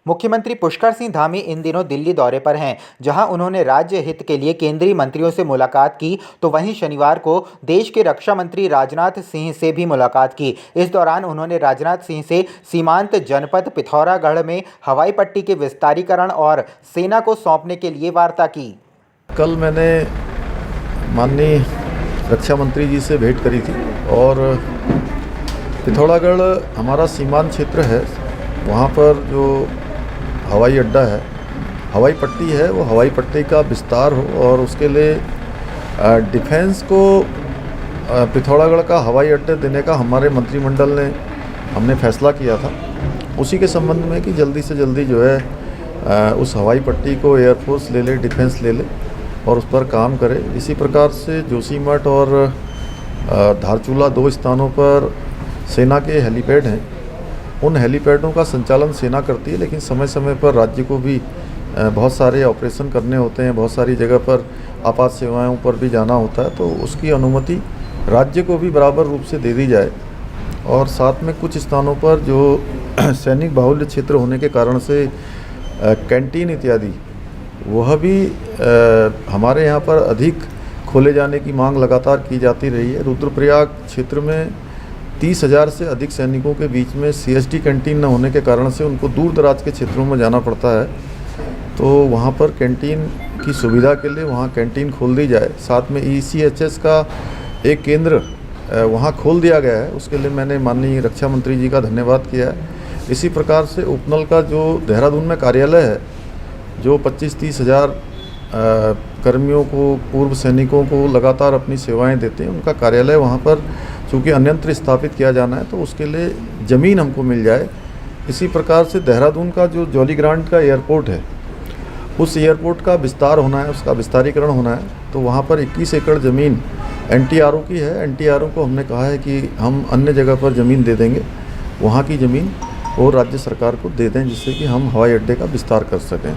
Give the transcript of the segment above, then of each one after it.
मुख्यमंत्री पुष्कर सिंह धामी इन दिनों दिल्ली दौरे पर हैं, जहां उन्होंने राज्य हित के लिए केंद्रीय मंत्रियों से मुलाकात की, तो वहीं शनिवार को देश के रक्षा मंत्री राजनाथ सिंह से भी मुलाकात की। इस दौरान उन्होंने राजनाथ सिंह से सीमांत जनपद पिथौरागढ़ में हवाई पट्टी के विस्तारीकरण और सेना को सौंपने के लिए वार्ता की। कल मैंने माननीय रक्षा मंत्री जी से भेंट करी थी और पिथौरागढ़ हमारा सीमांत क्षेत्र है। वहाँ पर जो हवाई अड्डा है, हवाई पट्टी है, वो हवाई पट्टी का विस्तार हो और उसके लिए डिफेंस को पिथौरागढ़ का हवाई अड्डा देने का हमारे मंत्रिमंडल ने हमने फैसला किया था। उसी के संबंध में कि जल्दी से जल्दी जो है उस हवाई पट्टी को एयरफोर्स ले ले, डिफेंस ले ले और उस पर काम करे। इसी प्रकार से जोशीमठ और धारचूला 2 स्थानों पर सेना के हेलीपैड हैं। उन हेलीपैडों का संचालन सेना करती है, लेकिन समय समय पर राज्य को भी बहुत सारे ऑपरेशन करने होते हैं, बहुत सारी जगह पर आपात सेवाओं पर भी जाना होता है, तो उसकी अनुमति राज्य को भी बराबर रूप से दे दी जाए। और साथ में कुछ स्थानों पर जो सैनिक बाहुल्य क्षेत्र होने के कारण से कैंटीन इत्यादि वह भी हमारे यहाँ पर अधिक खोले जाने की मांग लगातार की जाती रही है। रुद्रप्रयाग क्षेत्र में 30,000 से अधिक सैनिकों के बीच में CSD कैंटीन न होने के कारण से उनको दूर दराज के क्षेत्रों में जाना पड़ता है, तो वहाँ पर कैंटीन की सुविधा के लिए वहाँ कैंटीन खोल दी जाए। साथ में ECHS का एक केंद्र वहाँ खोल दिया गया है, उसके लिए मैंने माननीय रक्षा मंत्री जी का धन्यवाद किया है। इसी प्रकार से उपनल का जो देहरादून में कार्यालय है, जो 25-30 हज़ार कर्मियों को, पूर्व सैनिकों को लगातार अपनी सेवाएं देते हैं, उनका कार्यालय वहाँ पर चूँकि अन्यंत्र स्थापित किया जाना है, तो उसके लिए ज़मीन हमको मिल जाए। इसी प्रकार से देहरादून का जो जॉली ग्रांट का एयरपोर्ट है, उस एयरपोर्ट का विस्तार होना है, उसका विस्तारीकरण होना है, तो वहाँ पर 21 एकड़ ज़मीन NTRO की है। NTRO को हमने कहा है कि हम अन्य जगह पर ज़मीन दे देंगे, वहाँ की ज़मीन और राज्य सरकार को दे दें, जिससे कि हम हवाई अड्डे का विस्तार कर सकें।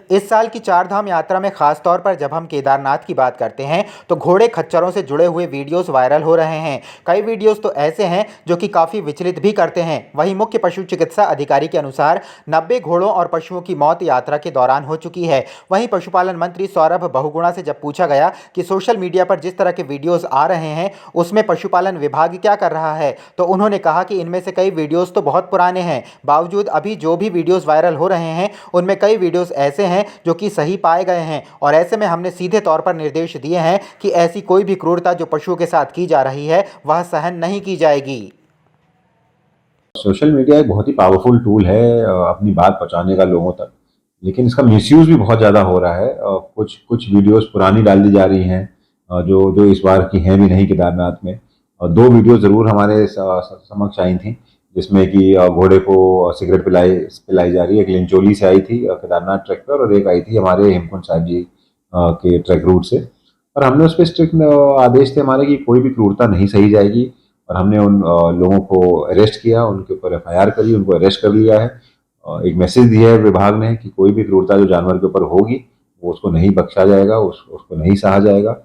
इस साल की चारधाम यात्रा में खास तौर पर जब हम केदारनाथ की बात करते हैं तो घोड़े खच्चरों से जुड़े हुए वीडियोस वायरल हो रहे हैं। कई वीडियोस तो ऐसे हैं जो कि काफ़ी विचलित भी करते हैं। वहीं मुख्य पशु चिकित्सा अधिकारी के अनुसार 90 घोड़ों और पशुओं की मौत यात्रा के दौरान हो चुकी है। वहीं पशुपालन मंत्री सौरभ बहुगुणा से जब पूछा गया कि सोशल मीडिया पर जिस तरह के वीडियोज़ आ रहे हैं उसमें पशुपालन विभाग क्या कर रहा है, तो उन्होंने कहा कि इनमें से कई वीडियोज़ तो बहुत पुराने हैं। बावजूद अभी जो भी वीडियोज़ वायरल हो रहे हैं उनमें कई वीडियोज़ ऐसे हैं जो कि सही पाए गए हैं, और ऐसे में हमने सीधे तौर पर निर्देश दिए हैं कि ऐसी कोई भी क्रूरता जो पशुओं के साथ की जा रही है वह सहन नहीं की जाएगी। सोशल मीडिया एक बहुत ही पावरफुल टूल है अपनी बात पहुंचाने का लोगों तक, लेकिन इसका मिसयूज भी बहुत ज़्यादा हो रहा है। कुछ वीडियोस पुरानी डाल दी जा रही हैं जो इस बार की हैं भी नहीं केदारनाथ में। 2 वीडियो ज़रूर हमारे समक्ष आई थी, जिसमें कि घोड़े को सिगरेट पिलाई जा रही है। एक लिंचोली से आई थी केदारनाथ ट्रैक पर, और एक आई थी हमारे हेमकुंड साहिब जी के ट्रैक रूट से। और हमने उस पर स्ट्रिक्ट आदेश थे हमारे कि कोई भी क्रूरता नहीं सही जाएगी, और हमने उन लोगों को अरेस्ट किया, उनके ऊपर FIR करी, उनको अरेस्ट कर लिया है। एक मैसेज दिया है विभाग ने कि कोई भी क्रूरता जो जानवर के ऊपर होगी वो उसको नहीं बख्शा जाएगा, उसको नहीं सहा जाएगा।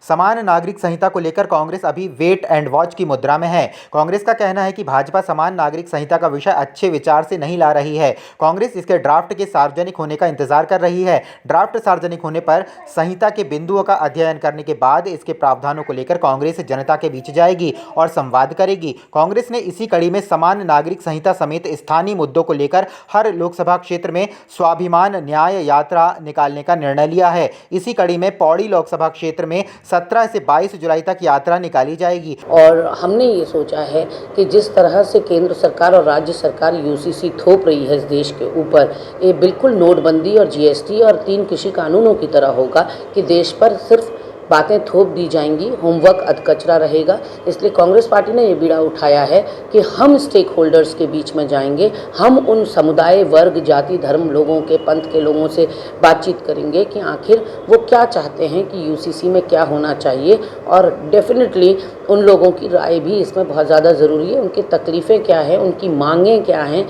समान नागरिक संहिता को लेकर कांग्रेस अभी वेट एंड वॉच की मुद्रा में है। कांग्रेस का कहना है कि भाजपा समान नागरिक संहिता का विषय अच्छे विचार से नहीं ला रही है। कांग्रेस इसके ड्राफ्ट के सार्वजनिक होने का इंतजार कर रही है। ड्राफ्ट सार्वजनिक होने पर संहिता के बिंदुओं का अध्ययन करने के बाद इसके प्रावधानों को लेकर कांग्रेस जनता के बीच जाएगी और संवाद करेगी। कांग्रेस ने इसी कड़ी में समान नागरिक संहिता समेत स्थानीय मुद्दों को लेकर हर लोकसभा क्षेत्र में स्वाभिमान न्याय यात्रा निकालने का निर्णय लिया है। इसी कड़ी में पौड़ी लोकसभा क्षेत्र में 17 से 22 जुलाई तक यात्रा निकाली जाएगी। और हमने ये सोचा है कि जिस तरह से केंद्र सरकार और राज्य सरकार UCC थोप रही है इस देश के ऊपर, ये बिल्कुल नोटबंदी और GST और 3 कृषि कानूनों की तरह होगा कि देश पर सिर्फ बातें थोप दी जाएंगी, होमवर्क अधकचरा रहेगा। इसलिए कांग्रेस पार्टी ने ये बीड़ा उठाया है कि हम स्टेक होल्डर्स के बीच में जाएंगे, हम उन समुदाय, वर्ग, जाति, धर्म लोगों के, पंथ के लोगों से बातचीत करेंगे कि आखिर वो क्या चाहते हैं कि UCC में क्या होना चाहिए। और डेफिनेटली उन लोगों की राय भी इसमें बहुत ज़्यादा ज़रूरी है। उनकी तकलीफ़ें क्या हैं, उनकी मांगें क्या हैं,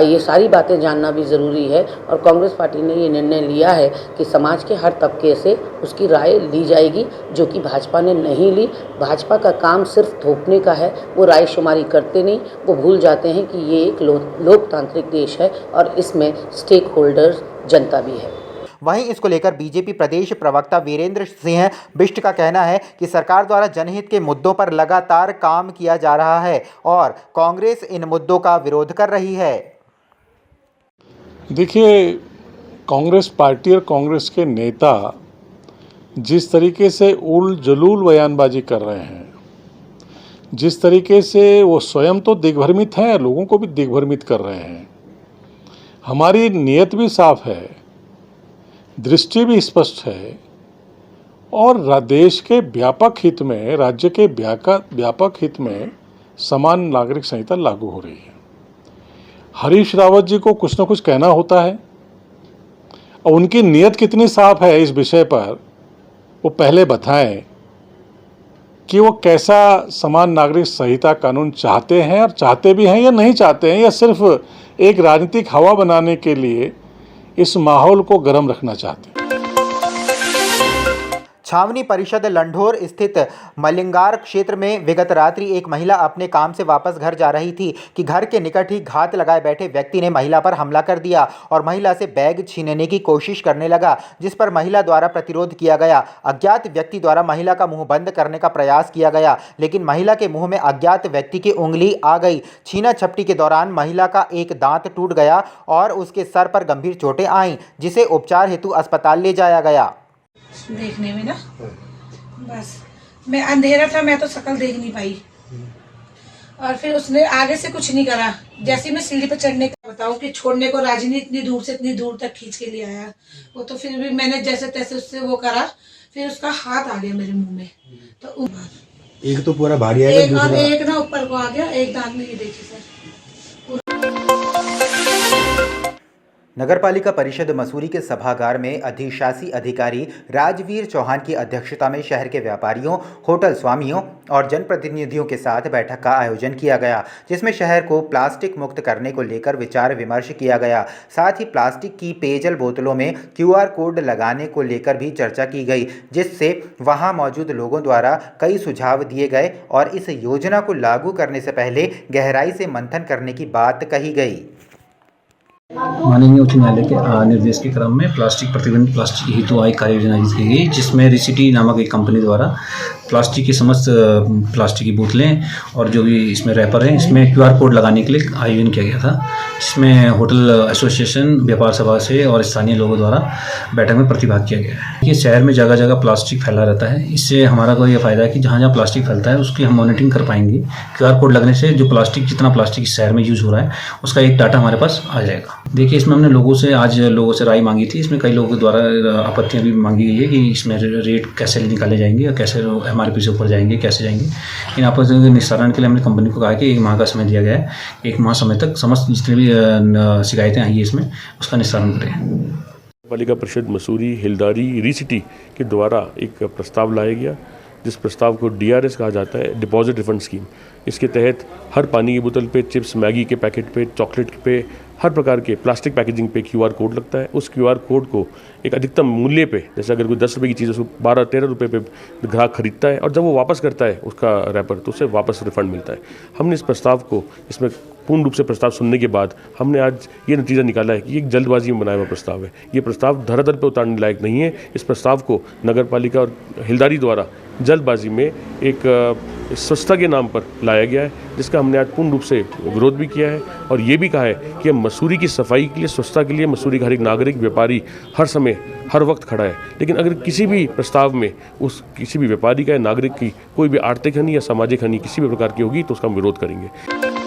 ये सारी बातें जानना भी ज़रूरी है। और कांग्रेस पार्टी ने ये निर्णय लिया है कि समाज के हर तबके से उसकी राय ली जाएगी, जो कि भाजपा ने नहीं ली। भाजपा का काम सिर्फ थोपने का है, वो राय शुमारी करते नहीं। वो भूल जाते हैं कि ये एक लोकतांत्रिक देश है और इसमें स्टेक होल्डर्स जनता भी है। वहीं इसको लेकर बीजेपी प्रदेश प्रवक्ता वीरेंद्र सिंह बिष्ट का कहना है कि सरकार द्वारा जनहित के मुद्दों पर लगातार काम किया जा रहा है और कांग्रेस इन मुद्दों का विरोध कर रही है। देखिए, कांग्रेस पार्टी और कांग्रेस के नेता जिस तरीके से उल जलूल बयानबाजी कर रहे हैं, जिस तरीके से वो स्वयं तो दिग्भ्रमित हैं, लोगों को भी दिग्भ्रमित कर रहे हैं। हमारी नीयत भी साफ है, दृष्टि भी स्पष्ट है और देश के व्यापक हित में, राज्य के व्यापक हित में समान नागरिक संहिता लागू हो रही है। हरीश रावत जी को कुछ न कुछ कहना होता है और उनकी नीयत कितनी साफ है इस विषय पर वो पहले बताएं कि वो कैसा समान नागरिक संहिता कानून चाहते हैं और चाहते भी हैं या नहीं चाहते हैं, या सिर्फ एक राजनीतिक हवा बनाने के लिए इस माहौल को गर्म रखना चाहते हैं। छावनी परिषद लंढोर स्थित मलिंगार क्षेत्र में विगत रात्रि एक महिला अपने काम से वापस घर जा रही थी कि घर के निकट ही घात लगाए बैठे व्यक्ति ने महिला पर हमला कर दिया और महिला से बैग छीनने की कोशिश करने लगा, जिस पर महिला द्वारा प्रतिरोध किया गया। अज्ञात व्यक्ति द्वारा महिला का मुंह बंद करने का प्रयास किया गया, लेकिन महिला के मुंह में अज्ञात व्यक्ति की उंगली आ गई। छीना झपटी के दौरान महिला का एक दांत टूट गया और उसके सर पर गंभीर चोटें आईं, जिसे उपचार हेतु अस्पताल ले जाया गया। देखने में ना बस मैं अंधेरा था, मैं तो शक्ल देख नहीं पाई। और फिर उसने आगे से कुछ नहीं करा। जैसे मैं सीढ़ी पर चढ़ने का बताऊं कि छोड़ने को राजी नहीं, इतनी दूर से इतनी दूर तक खींच के लिए आया वो, तो फिर भी मैंने जैसे तैसे उससे वो करा, फिर उसका हाथ आ गया मेरे मुंह में। तो एक तो पूरा भारी आएगा, एक ना ऊपर को आ गया, एक दांत में ये देखिए सर। नगरपालिका परिषद मसूरी के सभागार में अधिशासी अधिकारी राजवीर चौहान की अध्यक्षता में शहर के व्यापारियों, होटल स्वामियों और जनप्रतिनिधियों के साथ बैठक का आयोजन किया गया, जिसमें शहर को प्लास्टिक मुक्त करने को लेकर विचार विमर्श किया गया। साथ ही प्लास्टिक की पेयजल बोतलों में QR कोड लगाने को लेकर भी चर्चा की गई, जिससे वहां मौजूद लोगों द्वारा कई सुझाव दिए गए और इस योजना को लागू करने से पहले गहराई से मंथन करने की बात कही गई। माननीय उच्च न्यायालय के निर्देश के क्रम में प्लास्टिक प्रतिबंध प्लास्टिक हेतु आई कार्य योजना की गई, जिसमें रिसिटी नामक एक कंपनी द्वारा प्लास्टिक की समस्त प्लास्टिक की बोतलें और जो भी इसमें रैपर हैं, इसमें QR कोड लगाने के लिए आयोजन किया गया था, जिसमें होटल एसोसिएशन, व्यापार सभा से और स्थानीय लोगों द्वारा बैठक में प्रतिभाग किया गया है। ये शहर में जगह जगह प्लास्टिक फैला रहता है, इससे हमारा को ये फ़ायदा है कि जहाँ जहाँ प्लास्टिक फैलता है उसकी हम मॉनिटरिंग कर पाएंगे। QR कोड लगने से जो प्लास्टिक, जितना प्लास्टिक इस शहर में यूज़ हो रहा है उसका एक डाटा हमारे पास आ जाएगा। देखिए, इसमें हमने लोगों से राय मांगी थी। इसमें कई लोगों के द्वारा आपत्तियाँ भी मांगी गई है कि इसमें रेट कैसे निकाले जाएंगे और कैसे MRP से ऊपर जाएंगे, कैसे जाएंगे। इन आपत्तियों के निस्तारण के लिए हमने कंपनी को कहा कि 1 माह का समय दिया गया है, 1 माह समय तक समस्त जितनी भी शिकायतें आई है इसमें उसका निस्तारण करें। पालिका परिषद मसूरी हिलदारी रिसिटी के द्वारा एक प्रस्ताव लाया गया, जिस प्रस्ताव को DRS कहा जाता है, डिपॉजिट रिफंड स्कीम। इसके तहत हर पानी की बोतल पे, चिप्स, मैगी के पैकेट पे, चॉकलेट पे, हर प्रकार के प्लास्टिक पैकेजिंग पे QR कोड लगता है। उस QR कोड को एक अधिकतम मूल्य पे, जैसे अगर कोई 10 रुपये की चीज़ उसको 12-13 रुपये पे ग्राहक खरीदता है और जब वो वापस करता है उसका रैपर, तो उसे वापस रिफंड मिलता है। हमने इस प्रस्ताव को, इसमें पूर्ण रूप से प्रस्ताव सुनने के बाद हमने आज ये नतीजा निकाला है कि ये एक जल्दबाजी में बनाया हुआ प्रस्ताव है। ये प्रस्ताव धरातल पर उतारने लायक नहीं है। इस प्रस्ताव को नगर पालिका और हिलदारी द्वारा जल्दबाजी में एक स्वच्छता के नाम पर लाया गया है, जिसका हमने आज पूर्ण रूप से विरोध भी किया है और ये भी कहा है कि हम मसूरी की सफाई के लिए, स्वच्छता के लिए मसूरी का हर एक नागरिक, व्यापारी हर समय, हर वक्त खड़ा है। लेकिन अगर किसी भी प्रस्ताव में किसी भी व्यापारी का या नागरिक की कोई भी आर्थिक हानि या सामाजिक हानि किसी भी प्रकार की होगी तो उसका हम विरोध करेंगे।